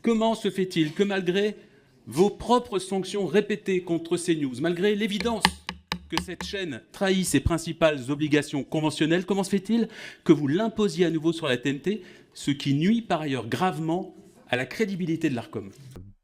Comment se fait-il que malgré vos propres sanctions répétées contre CNews, malgré l'évidence que cette chaîne trahit ses principales obligations conventionnelles, comment se fait-il que vous l'imposiez à nouveau sur la TNT, ce qui nuit par ailleurs gravement à la crédibilité de l'Arcom?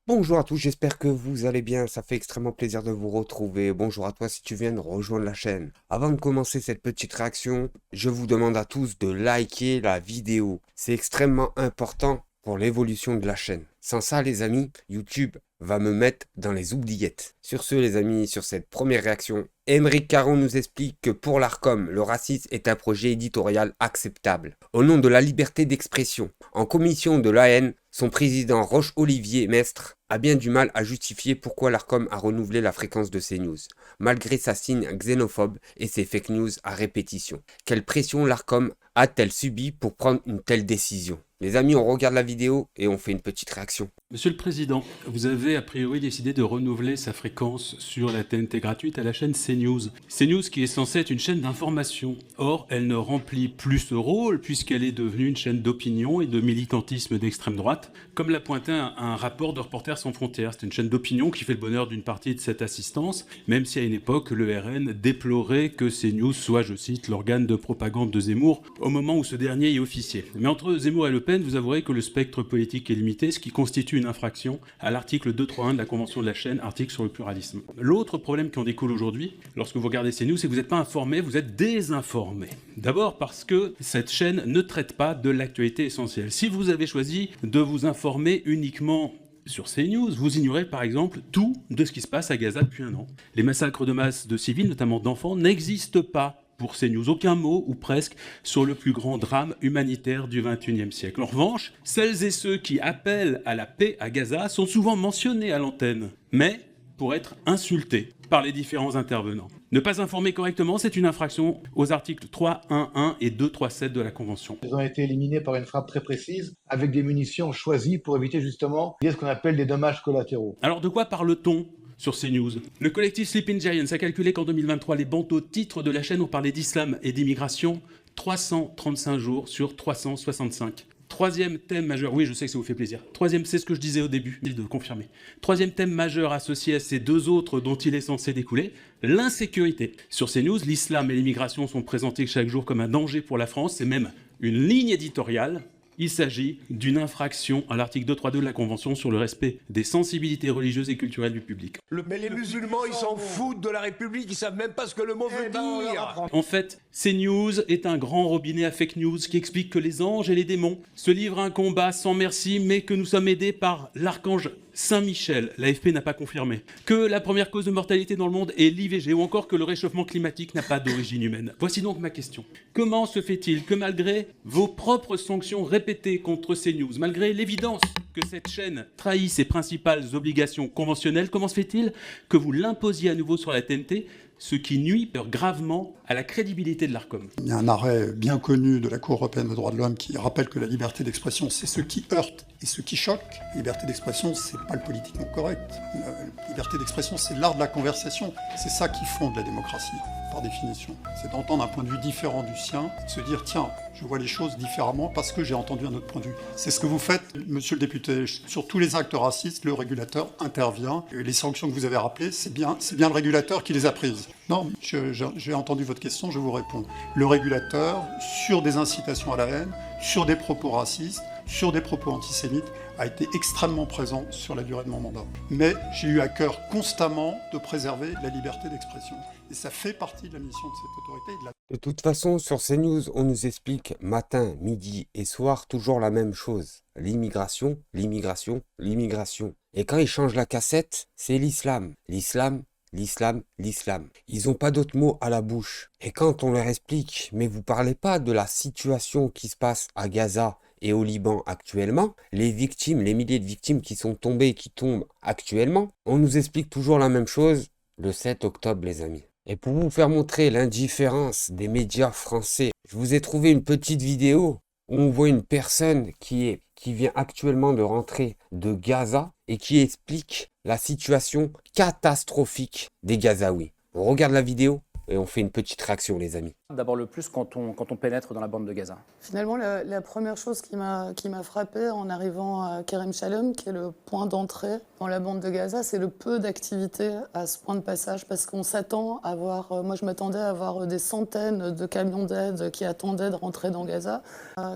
Bonjour à tous, j'espère que vous allez bien, ça fait extrêmement plaisir de vous retrouver. Bonjour à toi si tu viens de rejoindre la chaîne. Avant de commencer cette petite réaction, je vous demande à tous de liker la vidéo. C'est extrêmement important pour l'évolution de la chaîne. Sans ça les amis, YouTube va me mettre dans les oubliettes. Sur ce les amis, sur cette première réaction, Aymeric Caron nous explique que pour l'Arcom, le racisme est un projet éditorial acceptable. Au nom de la liberté d'expression, en commission de l'AN, son président Roch-Olivier Mestre a bien du mal à justifier pourquoi l'Arcom a renouvelé la fréquence de ces news, malgré sa signe xénophobe et ses fake news à répétition. Quelle pression l'Arcom a-t-elle subi pour prendre une telle décision? Les amis, on regarde la vidéo et on fait une petite réaction. Monsieur le Président, vous avez a priori décidé de renouveler sa fréquence sur la TNT gratuite à la chaîne CNews. CNews qui est censée être une chaîne d'information. Or, elle ne remplit plus ce rôle puisqu'elle est devenue une chaîne d'opinion et de militantisme d'extrême droite, comme l'a pointé un rapport de Reporters sans frontières. C'est une chaîne d'opinion qui fait le bonheur d'une partie de cette assistance, même si à une époque, le RN déplorait que CNews soit, je cite, l'organe de propagande de Zemmour, au moment où ce dernier y officiait. Mais entre Zemmour et Le Pen, vous avouerez que le spectre politique est limité, ce qui constitue une infraction à l'article 231 de la Convention de la chaîne, article sur le pluralisme. L'autre problème qui en découle aujourd'hui, lorsque vous regardez CNews, c'est que vous n'êtes pas informé, vous êtes désinformé. D'abord parce que cette chaîne ne traite pas de l'actualité essentielle. Si vous avez choisi de vous informer uniquement sur CNews, vous ignorez par exemple tout de ce qui se passe à Gaza depuis un an. Les massacres de masse de civils, notamment d'enfants, n'existent pas pour CNews, aucun mot ou presque sur le plus grand drame humanitaire du XXIe siècle. En revanche, celles et ceux qui appellent à la paix à Gaza sont souvent mentionnés à l'antenne, mais pour être insultés par les différents intervenants. Ne pas informer correctement, c'est une infraction aux articles 3.1.1 et 2.3.7 de la Convention. Ils ont été éliminés par une frappe très précise, avec des munitions choisies pour éviter justement ce qu'on appelle des dommages collatéraux. Alors de quoi parle-t-on sur CNews? Le collectif Sleeping Giants a calculé qu'en 2023, les bandeaux titres de la chaîne ont parlé d'islam et d'immigration 335 jours sur 365. Troisième thème majeur, oui je sais que ça vous fait plaisir, troisième, c'est ce que je disais au début, de confirmer. Troisième thème majeur associé à ces deux autres dont il est censé découler, l'insécurité. Sur CNews, l'islam et l'immigration sont présentés chaque jour comme un danger pour la France, c'est même une ligne éditoriale. Il s'agit d'une infraction à l'article 232 de la Convention sur le respect des sensibilités religieuses et culturelles du public. Mais les musulmans, ils s'en foutent de la République, ils savent même pas ce que le mot veut dire. En fait, CNews est un grand robinet à fake news qui explique que les anges et les démons se livrent à un combat sans merci, mais que nous sommes aidés par l'archange Saint-Michel, l'AFP n'a pas confirmé, que la première cause de mortalité dans le monde est l'IVG, ou encore que le réchauffement climatique n'a pas d'origine humaine. Voici donc ma question. Comment se fait-il que malgré vos propres sanctions répétées contre CNews, malgré l'évidence que cette chaîne trahit ses principales obligations conventionnelles, comment se fait-il que vous l'imposiez à nouveau sur la TNT, ce qui nuit gravement à la crédibilité de l'Arcom? Il y a un arrêt bien connu de la Cour européenne des droits de l'homme qui rappelle que la liberté d'expression, c'est ce qui heurte et ce qui choque. La liberté d'expression, c'est pas le politiquement correct. La liberté d'expression, c'est l'art de la conversation. C'est ça qui fonde la démocratie, par définition. C'est d'entendre un point de vue différent du sien, et de se dire, tiens, je vois les choses différemment parce que j'ai entendu un autre point de vue. C'est ce que vous faites, monsieur le député. Sur tous les actes racistes, le régulateur intervient. Et les sanctions que vous avez rappelées, c'est bien le régulateur qui les a prises. Non, j'ai entendu votre question, je vous réponds. Le régulateur, sur des incitations à la haine, sur des propos racistes, sur des propos antisémites, a été extrêmement présent sur la durée de mon mandat. Mais j'ai eu à cœur constamment de préserver la liberté d'expression. Et ça fait partie de la mission de cette autorité. De toute façon, sur CNews, on nous explique matin, midi et soir toujours la même chose. L'immigration, l'immigration, l'immigration. Et quand ils changent la cassette, c'est l'islam. L'islam, l'islam, l'islam. Ils n'ont pas d'autres mots à la bouche. Et quand on leur explique, mais vous parlez pas de la situation qui se passe à Gaza et au Liban actuellement, les victimes, les milliers de victimes qui sont tombées et qui tombent actuellement, on nous explique toujours la même chose le 7 octobre, les amis. Et pour vous faire montrer l'indifférence des médias français, je vous ai trouvé une petite vidéo où on voit une personne qui vient actuellement de rentrer de Gaza et qui explique la situation catastrophique des Gazaouis. On regarde la vidéo et on fait une petite réaction, les amis. D'abord le plus quand on pénètre dans la bande de Gaza. Finalement, la première chose qui m'a frappée en arrivant à Kerem Shalom, qui est le point d'entrée dans la bande de Gaza, c'est le peu d'activité à ce point de passage, parce qu'on s'attend à voir, moi je m'attendais à voir des centaines de camions d'aide qui attendaient de rentrer dans Gaza.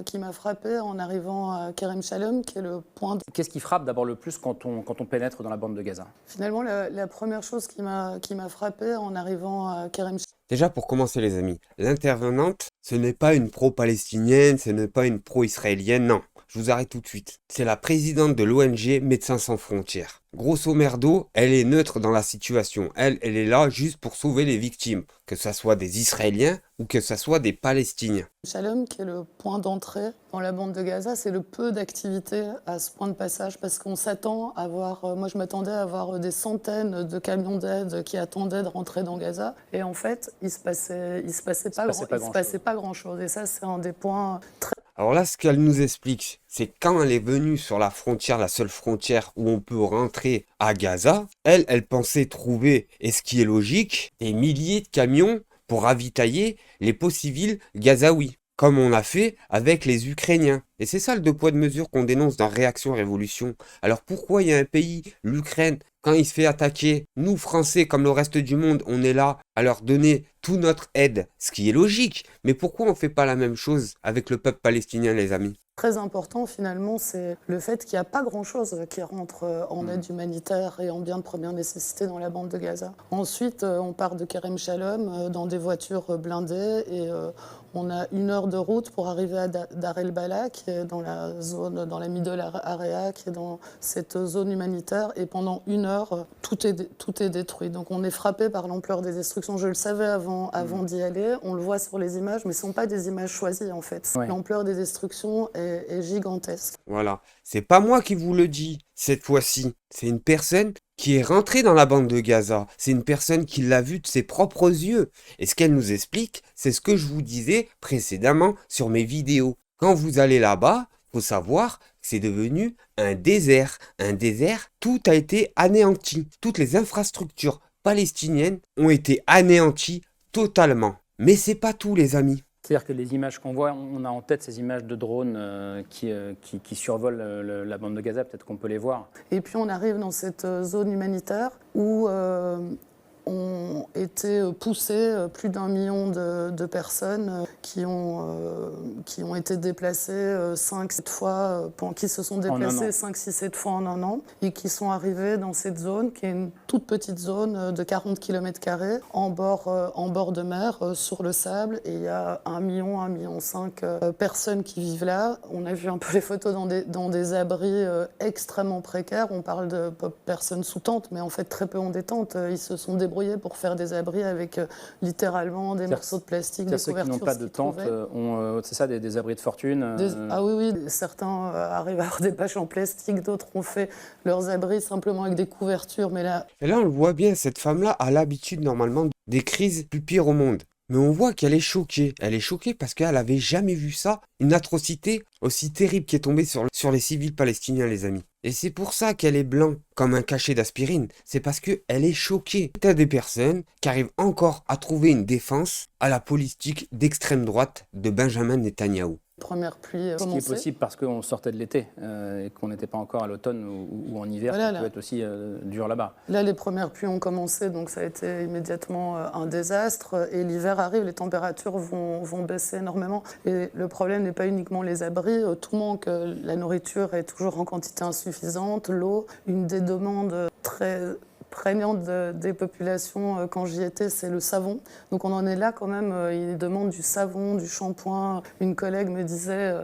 Qui m'a frappée en arrivant à Kerem Shalom, qui est le point de... Qu'est-ce qui frappe d'abord le plus quand on pénètre dans la bande de Gaza? Finalement, la première chose qui m'a frappée en arrivant à Kerem Shalom, Déjà pour commencer les amis, l'intervenante, ce n'est pas une pro-palestinienne, ce n'est pas une pro-israélienne, non. Je vous arrête tout de suite. C'est la présidente de l'ONG Médecins sans frontières. Grosso merdo, elle est neutre dans la situation. Elle est là juste pour sauver les victimes, que ce soit des Israéliens ou que ce soit des Palestiniens. Shalom, qui est le point d'entrée dans la bande de Gaza, c'est le peu d'activité à ce point de passage, parce qu'on s'attend à voir, moi je m'attendais à voir des centaines de camions d'aide qui attendaient de rentrer dans Gaza, et en fait, il se passait pas grand-chose, et ça c'est un des points très... Alors là, ce qu'elle nous explique, c'est quand elle est venue sur la frontière, la seule frontière où on peut rentrer à Gaza, elle pensait trouver, et ce qui est logique, des milliers de camions pour ravitailler les pots civils gazaouis, comme on a fait avec les Ukrainiens. Et c'est ça le deux poids deux mesures qu'on dénonce dans Réaction Révolution. Alors pourquoi il y a un pays, l'Ukraine, quand il se fait attaquer, nous Français comme le reste du monde, on est là à leur donner toute notre aide, ce qui est logique. Mais pourquoi on ne fait pas la même chose avec le peuple palestinien, les amis ? Très important finalement, c'est le fait qu'il n'y a pas grand-chose qui rentre en aide humanitaire et en biens de première nécessité dans la bande de Gaza. Ensuite, on part de Kerem Shalom dans des voitures blindées et on a 1 heure de route pour arriver à Dar el-Bala, qui est dans la zone, dans la Middle Area, qui est dans cette zone humanitaire. Et pendant 1 heure, tout est détruit. Donc on est frappé par l'ampleur des destructions. Je le savais avant d'y aller. On le voit sur les images, mais ce ne sont pas des images choisies en fait. Ouais. L'ampleur des destructions est gigantesque. Voilà. C'est pas moi qui vous le dis cette fois-ci. C'est une personne qui est rentrée dans la bande de Gaza. C'est une personne qui l'a vu de ses propres yeux. Et ce qu'elle nous explique, c'est ce que je vous disais précédemment sur mes vidéos. Quand vous allez là-bas, faut savoir que c'est devenu un désert. Un désert, tout a été anéanti. Toutes les infrastructures palestiniennes ont été anéanties totalement. Mais c'est pas tout, les amis. C'est-à-dire que les images qu'on voit, on a en tête ces images de drones qui survolent la bande de Gaza, peut-être qu'on peut les voir. Et puis on arrive dans cette zone humanitaire où ont été poussés plus d'1 million de personnes qui ont été déplacées 5-7 fois, qui se sont déplacées 5-6-7 fois en 1 an et qui sont arrivées dans cette zone qui est une toute petite zone de 40 km² en bord de mer, sur le sable, et il y a 1 million, 1,5 million personnes qui vivent là. On a vu un peu les photos dans des abris extrêmement précaires. On parle de personnes sous tente, mais en fait très peu ont des tentes. Ils se sont débrouillés pour faire des abris avec littéralement des morceaux de plastique, des couvertures. Ceux qui n'ont pas de tente ont, c'est ça, des abris de fortune Ah oui, certains arrivent à avoir des bâches en plastique, d'autres ont fait leurs abris simplement avec des couvertures. Mais là... Et là, on le voit bien, cette femme-là a l'habitude normalement des crises plus pires au monde. Mais on voit qu'elle est choquée. Elle est choquée parce qu'elle n'avait jamais vu ça. Une atrocité aussi terrible qui est tombée sur les civils palestiniens, les amis. Et c'est pour ça qu'elle est blanc, comme un cachet d'aspirine. C'est parce qu'elle est choquée. T'as des personnes qui arrivent encore à trouver une défense à la politique d'extrême droite de Benjamin Netanyahou. Première pluie Ce qui est possible parce qu'on sortait de l'été et qu'on n'était pas encore à l'automne ou en hiver, voilà, ça peut être aussi dur là-bas. Là, les premières pluies ont commencé, donc ça a été immédiatement un désastre. Et l'hiver arrive, les températures vont baisser énormément. Et le problème n'est pas uniquement les abris, tout manque. La nourriture est toujours en quantité insuffisante, l'eau, une des demandes très prégnante des populations quand j'y étais, c'est le savon. Donc on en est là quand même, ils demandent du savon, du shampoing. Une collègue me disait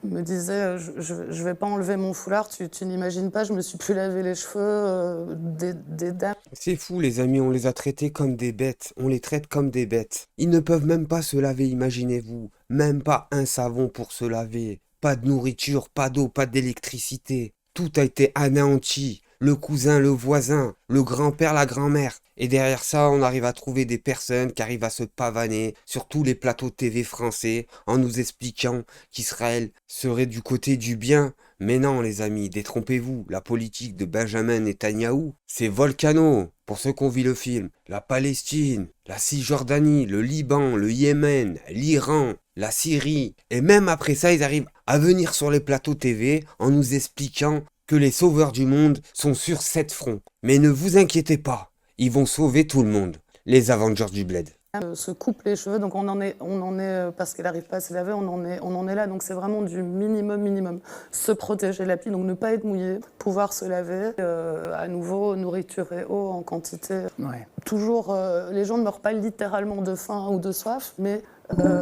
je vais pas enlever mon foulard, tu n'imagines pas, je me suis plus lavé les cheveux, des dames. C'est fou les amis, on les a traités comme des bêtes, on les traite comme des bêtes. Ils ne peuvent même pas se laver, imaginez-vous, même pas un savon pour se laver. Pas de nourriture, pas d'eau, pas d'électricité. Tout a été anéanti. Le cousin, le voisin, le grand-père, la grand-mère. Et derrière ça, on arrive à trouver des personnes qui arrivent à se pavaner sur tous les plateaux TV français en nous expliquant qu'Israël serait du côté du bien, Mais non les amis, détrompez-vous, la politique de Benjamin Netanyahou, c'est Volcano, pour ceux qui ont vu le film, la Palestine, la Cisjordanie, le Liban, le Yémen, l'Iran, la Syrie, et même après ça, ils arrivent à venir sur les plateaux TV en nous expliquant que les sauveurs du monde sont sur 7 fronts. Mais ne vous inquiétez pas, ils vont sauver tout le monde, les Avengers du Bled. Se coupe les cheveux, donc on en est parce qu'elle n'arrive pas à se laver, on en est là, donc c'est vraiment du minimum. Se protéger la pluie, donc ne pas être mouillé, pouvoir se laver, à nouveau nourriture et eau en quantité. Ouais. Toujours, les gens ne meurent pas littéralement de faim ou de soif, mais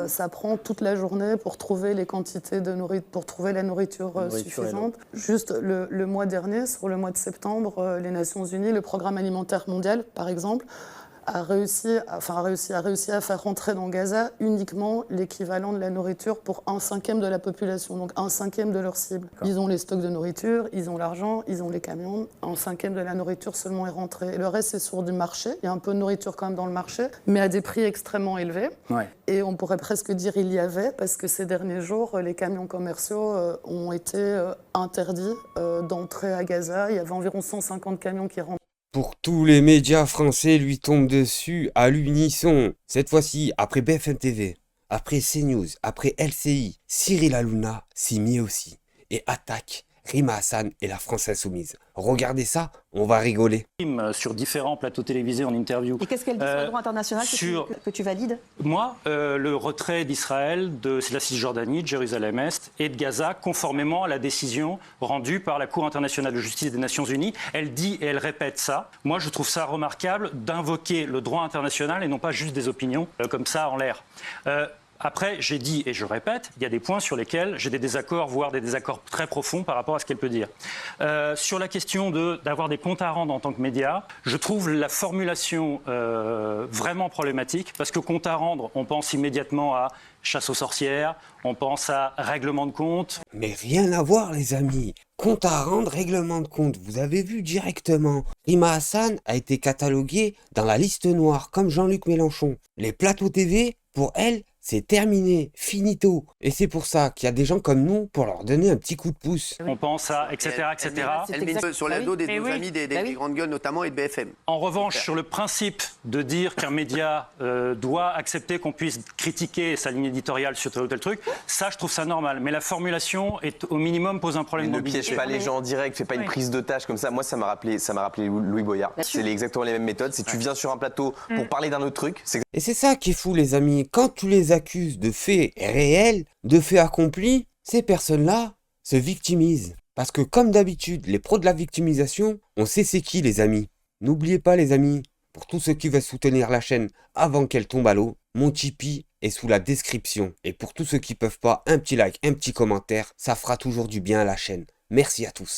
ça prend toute la journée pour trouver les quantités de nourriture, pour trouver la nourriture suffisante. Juste le mois dernier, sur le mois de septembre, les Nations Unies, le Programme alimentaire mondial, par exemple, a réussi à faire rentrer dans Gaza uniquement l'équivalent de la nourriture pour 1/5 de la population, donc 1/5 de leur cible. Ils ont les stocks de nourriture, ils ont l'argent, ils ont les camions, 1/5 de la nourriture seulement est rentrée. Et le reste, c'est sur du marché. Il y a un peu de nourriture quand même dans le marché, mais à des prix extrêmement élevés. Ouais. Et on pourrait presque dire il y avait, parce que ces derniers jours, les camions commerciaux ont été interdits d'entrer à Gaza. Il y avait environ 150 camions qui rentrent. Pour tous les médias français lui tombent dessus à l'unisson. Cette fois-ci, après BFM TV, après CNews, après LCI, Cyril Hanouna s'y mit aussi et attaque Rima Hassan et la France Insoumise. Regardez ça, on va rigoler. Sur différents plateaux télévisés en interview. Et qu'est-ce qu'elle dit sur le droit international que tu valides? Moi, le retrait d'Israël, de la Cisjordanie, de Jérusalem-Est et de Gaza, conformément à la décision rendue par la Cour internationale de justice des Nations Unies. Elle dit et elle répète ça. Moi, je trouve ça remarquable d'invoquer le droit international et non pas juste des opinions comme ça en l'air. Après, j'ai dit, et je répète, il y a des points sur lesquels j'ai des désaccords, voire des désaccords très profonds par rapport à ce qu'elle peut dire. Sur la question d'avoir des comptes à rendre en tant que média, je trouve la formulation vraiment problématique, parce que compte à rendre, on pense immédiatement à chasse aux sorcières, on pense à règlement de compte. Mais rien à voir les amis. Compte à rendre, règlement de compte, vous avez vu directement. Rima Hassan a été cataloguée dans la liste noire, comme Jean-Luc Mélenchon. Les plateaux TV, pour elle, c'est terminé, finito. Et c'est pour ça qu'il y a des gens comme nous pour leur donner un petit coup de pouce. On pense à etc. Elle met sur la dos des amis des grandes gueules notamment et de BFM. En revanche, sur le principe de dire qu'un média doit accepter qu'on puisse critiquer sa ligne éditoriale sur tel ou tel truc, ça je trouve ça normal. Mais la formulation au minimum pose un problème. Ne piège pas les gens en direct, fais pas une prise de tâche comme ça. Moi ça m'a rappelé Louis Boyard. C'est exactement les mêmes méthodes. Si tu viens sur un plateau pour parler d'un autre truc, et c'est ça qui est fou les amis. Quand tu les accuses de faits réels, de faits accomplis, ces personnes-là se victimisent. Parce que comme d'habitude, les pros de la victimisation, on sait c'est qui les amis. N'oubliez pas les amis, pour tous ceux qui veulent soutenir la chaîne avant qu'elle tombe à l'eau, mon Tipeee est sous la description. Et pour tous ceux qui peuvent pas, un petit like, un petit commentaire, ça fera toujours du bien à la chaîne. Merci à tous.